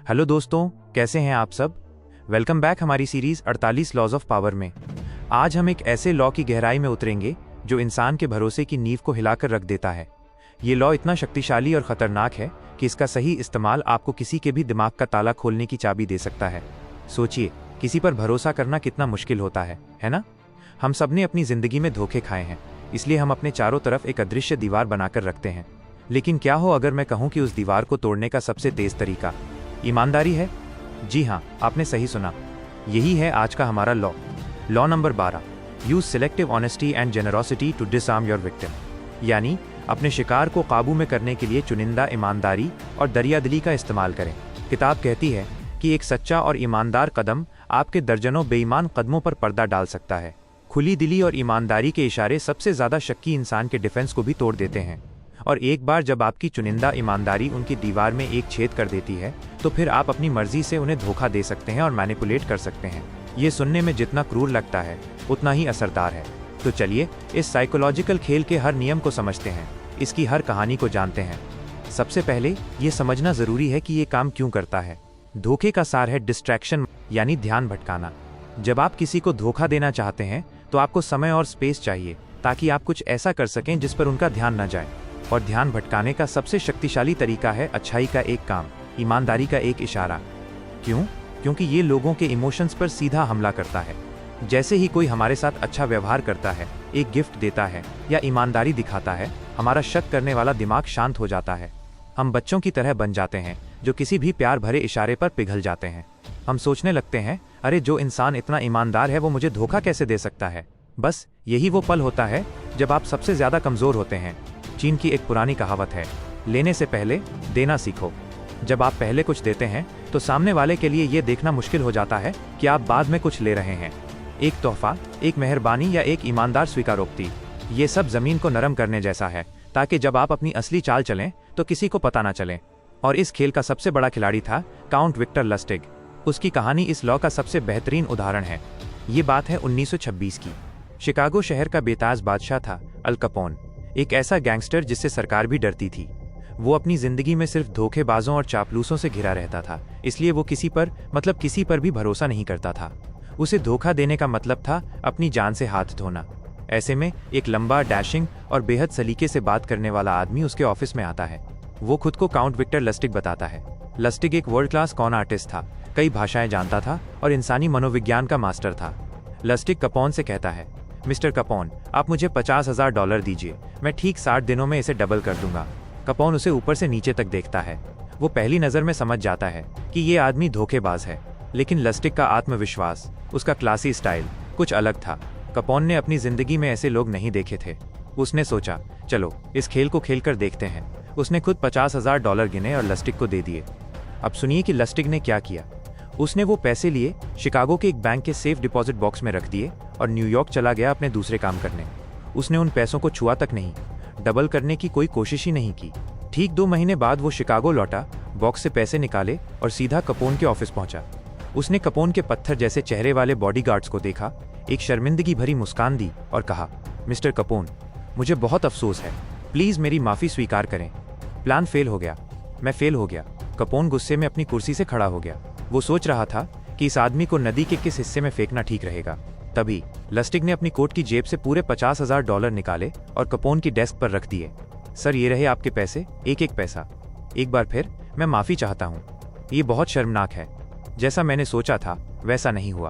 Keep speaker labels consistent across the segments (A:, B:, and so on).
A: Hello दोस्तों, कैसे हैं आप सब। वेलकम बैक हमारी सीरीज 48 लॉज ऑफ पावर में। आज हम एक ऐसे लॉ की गहराई में उतरेंगे जो इंसान के भरोसे की नींव को हिलाकर रख देता है। ये लॉ इतना शक्तिशाली और खतरनाक है कि इसका सही इस्तेमाल आपको किसी के भी दिमाग का ताला खोलने की चाबी दे सकता है। सोचिए, किसी पर भरोसा करना कितना मुश्किल होता है ना। हम सबने अपनी जिंदगी में धोखे खाए हैं, इसलिए हम अपने चारों तरफ एक अदृश्य दीवार बनाकर रखते हैं। लेकिन क्या हो अगर मैं कहूं कि उस दीवार को तोड़ने का सबसे तेज तरीका ईमानदारी है। जी हाँ, आपने सही सुना। यही है आज का हमारा law number 12। Use selective honesty and generosity to disarm your victim. यानी अपने शिकार को काबू में करने के लिए चुनिंदा ईमानदारी और दरियादिली का इस्तेमाल करें। किताब कहती है कि एक सच्चा और ईमानदार कदम आपके दर्जनों बेईमान कदमों पर पर्दा डाल सकता है। खुली दिली और ईमानदारी के इशारे सबसे ज्यादा शक्की इंसान के डिफेंस को भी तोड़ देते हैं। और एक बार जब आपकी चुनिंदा ईमानदारी उनकी दीवार में एक छेद कर देती है, तो फिर आप अपनी मर्जी से उन्हें धोखा दे सकते हैं और मैनिपुलेट कर सकते हैं। ये सुनने में जितना क्रूर लगता है उतना ही असरदार है। तो चलिए इस साइकोलॉजिकल खेल के हर नियम को समझते हैं, इसकी हर कहानी को जानते हैं। सबसे पहले ये समझना जरूरी है कि ये काम क्यों करता है। धोखे का सार है डिस्ट्रैक्शन, यानी ध्यान भटकाना। जब आप किसी को धोखा देना चाहते हैं तो आपको समय और स्पेस चाहिए ताकि आप कुछ ऐसा कर सकें जिस पर उनका ध्यान न जाए। और ध्यान भटकाने का सबसे शक्तिशाली तरीका है अच्छाई का एक काम, ईमानदारी का एक इशारा। क्यों? क्योंकि ये लोगों के इमोशंस पर सीधा हमला करता है। जैसे ही कोई हमारे साथ अच्छा व्यवहार करता है, एक गिफ्ट देता है या ईमानदारी दिखाता है, हमारा शक करने वाला दिमाग शांत हो जाता है। हम बच्चों की तरह बन जाते हैं जो किसी भी प्यार भरे इशारे पर पिघल जाते हैं। हम सोचने लगते हैं, अरे जो इंसान इतना ईमानदार है वो मुझे धोखा कैसे दे सकता है। बस यही वो पल होता है जब आप सबसे ज्यादा कमजोर होते हैं। चीन की एक पुरानी कहावत है, लेने से पहले देना सीखो। जब आप पहले कुछ देते हैं तो सामने वाले के लिए यह देखना मुश्किल हो जाता है कि आप बाद में कुछ ले रहे हैं। एक तोहफा, एक मेहरबानी या एक ईमानदार स्वीकारोक्ति, ये सब जमीन को नरम करने जैसा है, ताकि जब आप अपनी असली चाल चलें तो किसी को पता ना चले। और इस खेल का सबसे बड़ा खिलाड़ी था काउंट विक्टर लस्टिग। उसकी कहानी इस लॉ का सबसे बेहतरीन उदाहरण है। ये बात है 1926 की। शिकागो शहर का बेताज बादशाह था अल कैपोन, एक ऐसा गैंगस्टर जिससे सरकार भी डरती थी। वो अपनी जिंदगी में सिर्फ धोखेबाजों और चापलूसों से घिरा रहता था, इसलिए वो किसी पर भी भरोसा नहीं करता था। उसे धोखा देने का मतलब था अपनी जान से हाथ धोना। ऐसे में एक लंबा, डैशिंग और बेहद सलीके से बात करने वाला आदमी उसके ऑफिस में आता है। वो खुद को काउंट विक्टर लस्टिग बताता है। लस्टिग एक वर्ल्ड क्लास कॉन आर्टिस्ट था, कई भाषाएं जानता था और इंसानी मनोविज्ञान का मास्टर था। लस्टिग कैपोन से कहता है, मिस्टर कैपोन, आप मुझे $50,000 दीजिए, मैं ठीक 60 दिनों में इसे डबल कर दूंगा। कैपोन उसे ऊपर से नीचे तक देखता है। वो पहली नजर में समझ जाता है कि ये आदमी धोखेबाज है, लेकिन लस्टिग का आत्मविश्वास, उसका क्लासी स्टाइल कुछ अलग था। कैपोन ने अपनी जिंदगी में ऐसे लोग नहीं देखे थे। उसने सोचा, चलो इस खेल को खेलकर देखते हैं। उसने खुद $50,000 गिने और लस्टिग को दे दिए। अब सुनिए कि लस्टिग ने क्या किया। उसने वो पैसे लिए, शिकागो के एक बैंक के सेफ डिपॉजिट बॉक्स में रख दिए और न्यूयॉर्क चला गया अपने दूसरे काम करने। उसने उन पैसों को छुआ तक नहीं, डबल करने की कोई कोशिश ही नहीं की। ठीक 2 महीने बाद वो शिकागो लौटा, बॉक्स से पैसे निकाले और सीधा कैपोन के ऑफिस पहुंचा। उसने कैपोन के पत्थर जैसे चेहरे वाले बॉडीगार्ड्स को देखा, एक शर्मिंदगी भरी मुस्कान दी और कहा, मिस्टर कैपोन, मुझे बहुत अफसोस है, प्लीज मेरी माफी स्वीकार करें। प्लान फेल हो गया, मैं फेल हो गया। कैपोन गुस्से में अपनी कुर्सी से खड़ा हो गया। वो सोच रहा था कि इस आदमी को नदी के किस हिस्से में फेंकना ठीक रहेगा। तभी लस्टिग ने अपनी कोट की जेब से पूरे $50,000 निकाले और कैपोन की डेस्क पर रख दिए। सर, ये रहे आपके पैसे, एक एक पैसा। एक बार फिर मैं माफी चाहता हूँ, ये बहुत शर्मनाक है। जैसा मैंने सोचा था वैसा नहीं हुआ।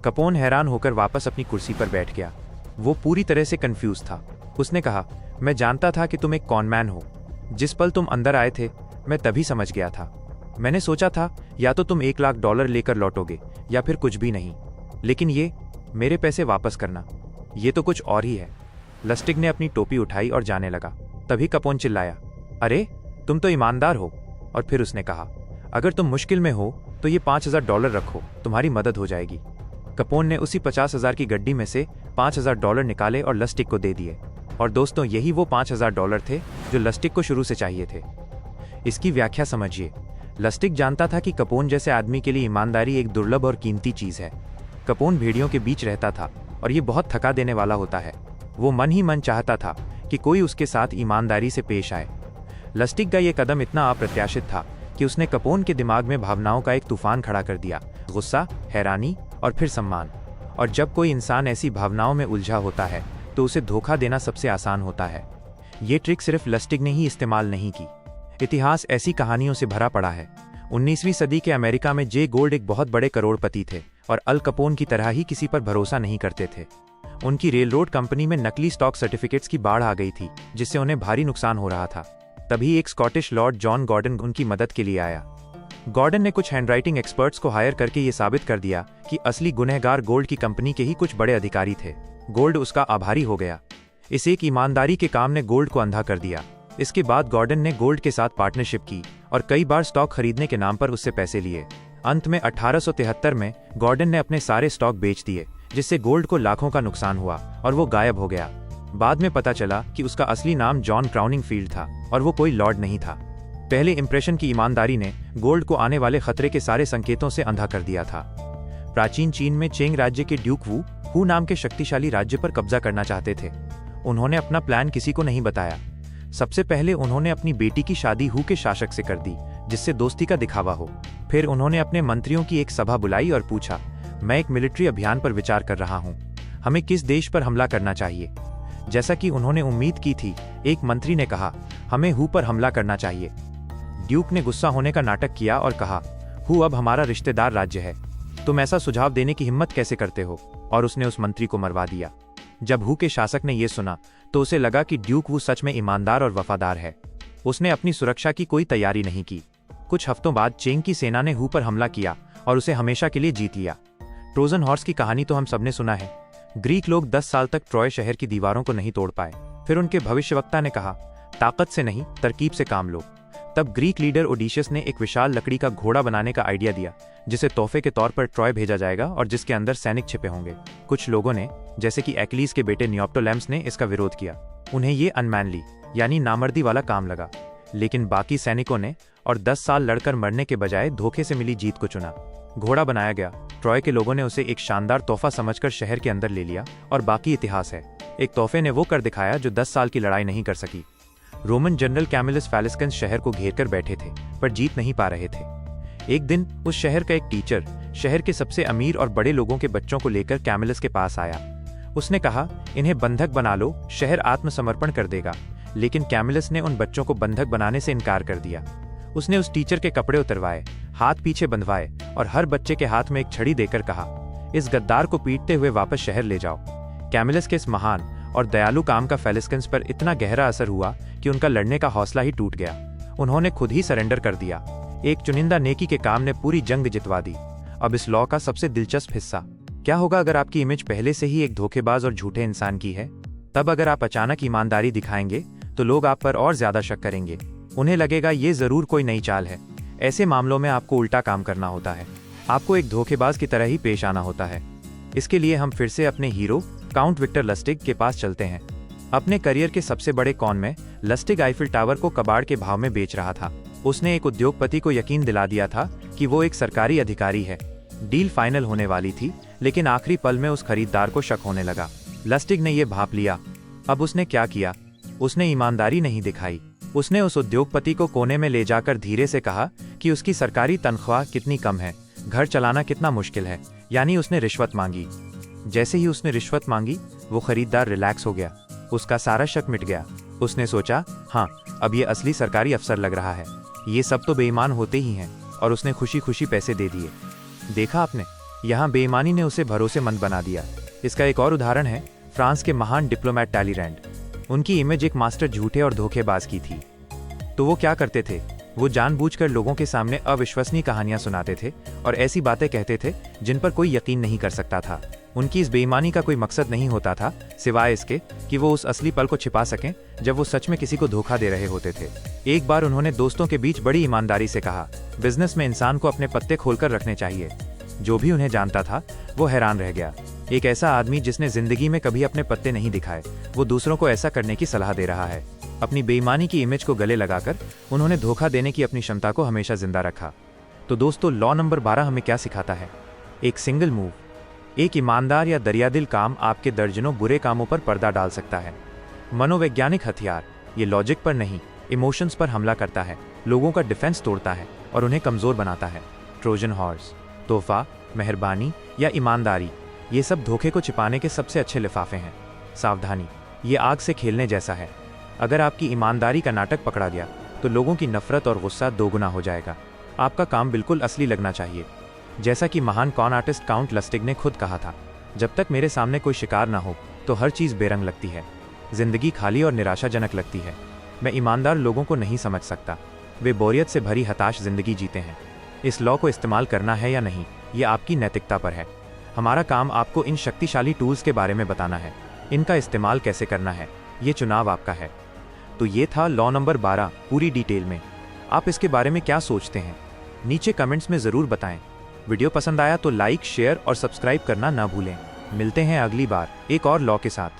A: कैपोन हैरान होकर वापस अपनी कुर्सी पर बैठ गया। वो पूरी तरह से कंफ्यूज था। उसने कहा, मैं जानता था कि तुम एक कॉनमैन हो। जिस पल तुम अंदर आए थे मैं तभी समझ गया था। मैंने सोचा था या तो तुम $1 लाख लेकर लौटोगे या फिर कुछ भी नहीं, लेकिन ये मेरे पैसे वापस करना, ये तो कुछ और ही है। लस्टिग ने अपनी टोपी उठाई और जाने लगा। तभी कैपोन चिल्लाया, अरे तुम तो ईमानदार हो। और फिर उसने कहा, अगर तुम मुश्किल में हो तो ये $5,000 रखो, तुम्हारी मदद हो जाएगी। कैपोन ने उसी 50,000 की गड्डी में से $5,000 निकाले और लस्टिग को दे दिए। और दोस्तों, यही वो $5,000 थे जो लस्टिग को शुरू से चाहिए थे। इसकी व्याख्या समझिए। लस्टिग जानता था कि कैपोन जैसे आदमी के लिए ईमानदारी एक दुर्लभ और कीमती चीज है। कैपोन भेड़ियों के बीच रहता था और ये बहुत थका देने वाला होता है। वो मन ही मन चाहता था कि कोई उसके साथ ईमानदारी से पेश आए। लस्टिग का ये कदम इतना अप्रत्याशित था कि उसने कपोन के दिमाग में भावनाओं का एक तूफान खड़ा कर दिया, गुस्सा, हैरानी और फिर सम्मान। और जब कोई इंसान ऐसी भावनाओं में उलझा होता है तो उसे धोखा देना सबसे आसान होता है। ये ट्रिक सिर्फ लस्टिग ने ही इस्तेमाल नहीं की। इतिहास ऐसी कहानियों से भरा पड़ा है। 19वीं सदी के अमेरिका में जे गोल्ड एक बहुत बड़े करोड़पति थे और अल कपोन की तरह ही किसी पर भरोसा नहीं करते थे। उनकी रेलरोड कंपनी में नकली स्टॉक सर्टिफिकेट्स की बाढ़ आ गई थी, जिससे उन्हें भारी नुकसान हो रहा था। तभी एक स्कॉटिश लॉर्ड जॉन गॉर्डन उनकी मदद के लिए आया। गॉर्डन ने कुछ हैंडराइटिंग एक्सपर्ट्स को हायर करके ये साबित कर दिया कि असली गुनहगार गोल्ड की कंपनी के ही कुछ बड़े अधिकारी थे। गोल्ड उसका आभारी हो गया। इस एक ईमानदारी के काम ने गोल्ड को अंधा कर दिया। इसके बाद गॉर्डन ने गोल्ड के साथ पार्टनरशिप की और कई बार स्टॉक खरीदने के नाम पर उससे पैसे लिए। अंत में 1873 में गॉर्डन ने अपने सारे स्टॉक बेच दिए, जिससे गोल्ड को लाखों का नुकसान हुआ और वो गायब हो गया। बाद में पता चला कि उसका असली नाम जॉन क्राउनिंग फील्ड था और वो कोई लॉर्ड नहीं था। पहले इंप्रेशन की ईमानदारी ने गोल्ड को आने वाले खतरे के सारे संकेतों से अंधा कर दिया था। प्राचीन चीन में चेंग राज्य के ड्यूक वू हु नाम के शक्तिशाली राज्य पर कब्जा करना चाहते थे। उन्होंने अपना प्लान किसी को नहीं बताया। सबसे पहले उन्होंने अपनी बेटी की शादी हु के शासक से कर दी, जिससे दोस्ती का दिखावा हो। फिर उन्होंने अपने मंत्रियों की एक सभा बुलाई और पूछा, मैं एक मिलिट्री अभियान पर विचार कर रहा हूँ, हमें किस देश पर हमला करना चाहिए। जैसा कि उन्होंने उम्मीद की थी, एक मंत्री ने कहा, हमें हु पर हमला करना चाहिए। ड्यूक ने गुस्सा होने का नाटक किया और कहा, हु अब हमारा रिश्तेदार राज्य है, तुम ऐसा सुझाव देने की हिम्मत कैसे करते हो। और उसने उस मंत्री को मरवा दिया। जब हु के शासक ने यह सुना तो उसे लगा कि ड्यूक वू सच में ईमानदार और वफादार है। उसने अपनी सुरक्षा की कोई तैयारी नहीं की। कुछ हफ्तों बाद चेंग की सेना ने हु पर हमला किया और उसे हमेशा के लिए जीत लिया। ट्रोजन हॉर्स की कहानी तो हम सबने सुना है। ग्रीक लोग 10 साल तक ट्रॉय शहर की दीवारों को नहीं तोड़ पाए। फिर उनके भविष्यवक्ता ने कहा, ताकत से नहीं, तरकीब से काम लो। तब ग्रीक लीडर ओडिशस ने एक विशाल लकड़ी का घोड़ा बनाने का आइडिया दिया, जिसे तोहफे के तौर पर ट्रॉय भेजा जाएगा और जिसके अंदर सैनिक छिपे होंगे। कुछ लोगों ने, जैसे कि एक्लीज के बेटे नियोप्टोलेम्स ने, इसका विरोध किया। उन्हें ये अनमैनली यानी नामर्दी वाला काम लगा। लेकिन बाकी सैनिकों ने और 10 साल लड़कर मरने के बजाय धोखे से मिली जीत को चुना। घोड़ा बनाया गया। ट्रॉय के लोगों ने उसे एक शानदार तोहफा समझकर शहर के अंदर ले लिया और बाकी इतिहास है। एक तोहफे ने वो कर दिखाया जो 10 साल की लड़ाई नहीं कर सकी। रोमन जनरल कैमिलस फैलिस्कन्स शहर को घेर कर बैठे थे, पर जीत नहीं पा रहे थे। एक दिन उस शहर का एक टीचर शहर के सबसे अमीर और बड़े लोगों के बच्चों को लेकर कैमिलस के पास आया। उसने कहा, इन्हें बंधक बना लो, शहर आत्मसमर्पण कर देगा। लेकिन कैमिलस ने उन बच्चों को बंधक बनाने से इनकार कर दिया। उसने उस टीचर के कपड़े उतरवाए, हाथ पीछे बंधवाए और हर बच्चे के हाथ में एक छड़ी देकर कहा, इस गद्दार को पीटते हुए वापस शहर ले जाओ। कैमिलस के इस महान और दयालु काम का फैलिस्कन्स पर इतना गहरा असर हुआ कि उनका लड़ने का हौसला ही टूट गया। उन्होंने खुद ही सरेंडर कर दिया। एक चुनिंदा नेकी के काम ने पूरी जंग जितवा दी। अब इस लॉ का सबसे दिलचस्प हिस्सा, क्या होगा अगर आपकी इमेज पहले से ही एक धोखेबाज और झूठे इंसान की है? तब अगर आप अचानक ईमानदारी दिखाएंगे तो लोग आप पर और ज्यादा शक करेंगे। उन्हें लगेगा ये जरूर कोई नई चाल है। ऐसे मामलों में आपको उल्टा काम करना होता है। आपको एक धोखेबाज की तरह ही पेश आना होता है। इसके लिए हम फिर से अपने हीरो काउंट विक्टर लस्टिग के पास चलते हैं। अपने करियर के सबसे बड़े कॉन में लस्टिग आईफिल टावर को कबाड़ के भाव में बेच रहा था। उसने एक उद्योगपति को यकीन दिला दिया था कि वो एक सरकारी अधिकारी है। डील फाइनल होने वाली थी, लेकिन आखिरी पल में उस खरीदार को शक होने लगा। लस्टिग ने यह भांप लिया। अब उसने क्या किया? उसने ईमानदारी नहीं दिखाई। उसने उस उद्योगपति को कोने में ले जाकर धीरे से कहा कि उसकी सरकारी तनख्वाह कितनी कम है, घर चलाना कितना मुश्किल है, यानी उसने रिश्वत मांगी। जैसे ही उसने रिश्वत मांगी, वो खरीदार रिलैक्स हो गया। उसका सारा शक मिट गया। उसने सोचा, हाँ, अब ये असली सरकारी अफसर लग रहा है। ये सब तो बेईमान होते ही हैं, और उसने खुशी खुशी पैसे दे दिए। देखा आपने, यहाँ बेईमानी ने उसे भरोसेमंद बना दिया। इसका एक और उदाहरण है फ्रांस के महान डिप्लोमेट टैलीरैंड। उनकी इमेज एक मास्टर झूठे और धोखेबाज की थी। तो वो क्या करते थे? वो जानबूझकर लोगों के सामने अविश्वसनीय कहानियां सुनाते थे और ऐसी बातें कहते थे जिन पर कोई यकीन नहीं कर सकता था। उनकी इस बेईमानी का कोई मकसद नहीं होता था, सिवाय इसके कि वो उस असली पल को छिपा सकें जब वो सच में किसी को धोखा दे रहे होते थे। एक बार उन्होंने दोस्तों के बीच बड़ी ईमानदारी से कहा, बिजनेस में इंसान को अपने पत्ते खोलकर रखने चाहिए। जो भी उन्हें जानता था वो हैरान रह गया। एक ऐसा आदमी जिसने जिंदगी में कभी अपने पत्ते नहीं दिखाए, वो दूसरों को ऐसा करने की सलाह दे रहा है। अपनी बेईमानी की इमेज को गले लगाकर उन्होंने धोखा देने की अपनी क्षमता को हमेशा जिंदा रखा। तो दोस्तों, लॉ नंबर 12 हमें क्या सिखाता है? एक सिंगल मूव, एक ईमानदार या दरियादिल काम आपके दर्जनों बुरे कामों पर पर्दा डाल सकता है। मनोवैज्ञानिक हथियार, ये लॉजिक पर नहीं, इमोशंस पर हमला करता है, लोगों का डिफेंस तोड़ता है और उन्हें कमज़ोर बनाता है। ट्रोजन हॉर्स, तोहफा, मेहरबानी या ईमानदारी, ये सब धोखे को छिपाने के सबसे अच्छे लिफाफे हैं। सावधानी, ये आग से खेलने जैसा है। अगर आपकी ईमानदारी का नाटक पकड़ा गया तो लोगों की नफरत और गुस्सा दोगुना हो जाएगा। आपका काम बिल्कुल असली लगना चाहिए। जैसा कि महान कॉन आर्टिस्ट काउंट लस्टिग ने खुद कहा था, जब तक मेरे सामने कोई शिकार ना हो तो हर चीज़ बेरंग लगती है। जिंदगी खाली और निराशाजनक लगती है। मैं ईमानदार लोगों को नहीं समझ सकता। वे बोरियत से भरी हताश जिंदगी जीते हैं। इस लॉ को इस्तेमाल करना है या नहीं, ये आपकी नैतिकता पर है। हमारा काम आपको इन शक्तिशाली टूल्स के बारे में बताना है। इनका इस्तेमाल कैसे करना है, ये चुनाव आपका है। तो ये था लॉ नंबर 12 पूरी डिटेल में। आप इसके बारे में क्या सोचते हैं, नीचे कमेंट्स में ज़रूर बताएं। वीडियो पसंद आया तो लाइक, शेयर और सब्सक्राइब करना ना भूलें। मिलते हैं अगली बार एक और लॉ के साथ।